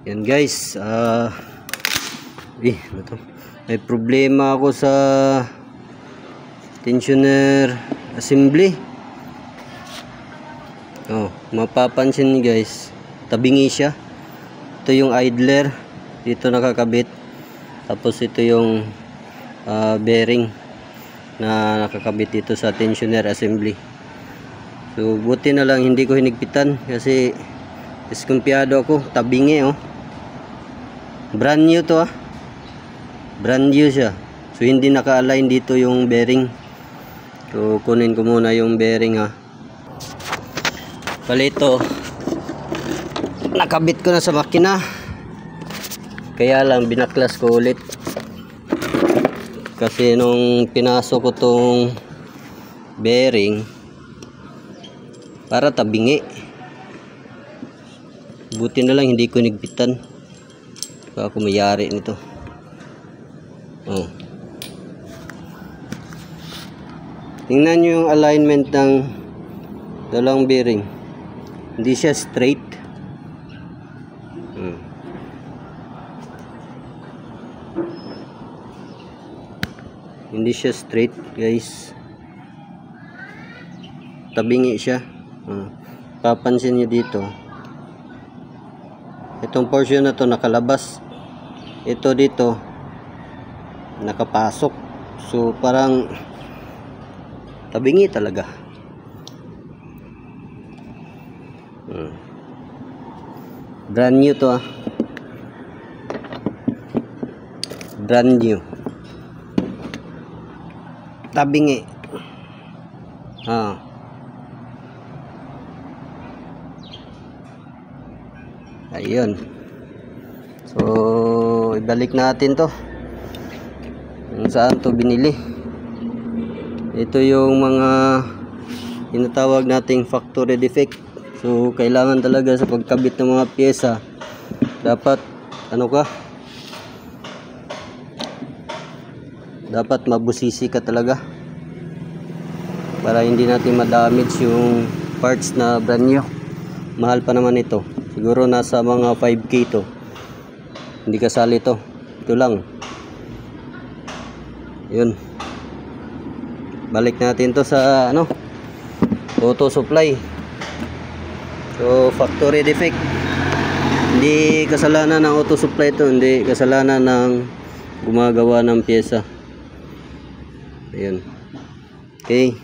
Yan guys, ano to? May problema ako sa tensioner assembly. Mapapansin niyo guys, tabingi siya. Ito yung idler, dito nakakabit. Tapos ito yung bearing na nakakabit dito sa tensioner assembly. So buti na lang hindi ko hinigpitan kasi diskumpiyado ako, tabingi brand new to brand new siya. So hindi naka-align dito yung bearing. So kunin ko muna yung bearing Palito nakabit ko na sa makina, kaya lang binaklas ko ulit kasi nung pinasok ko tong bearing para tabingi. Buti na lang hindi ko nigpitan, baka ako mayari nito. Tingnan nyo yung alignment ng dalawang bearing, hindi siya straight. Hindi siya straight guys, tabingi siya. Papansin nyo dito, itong portion na to nakalabas, ito dito nakapasok. So parang tabingi talaga. Brand new to brand new, tabingi. Ayun. So ibalik natin to kung saan to binili. Ito yung mga tinatawag nating factory defect. So kailangan talaga sa pagkabit ng mga pyesa, dapat dapat mabusisi ka talaga para hindi natin ma-damage yung parts na brand new. Mahal pa naman ito, siguro nasa mga 5K to. Hindi kasali to, ito lang. Yun, balik natin to sa auto supply. So factory defect, hindi kasalanan ng auto supply to, hindi kasalanan ng gumagawa ng pyesa. Ayun. Okay.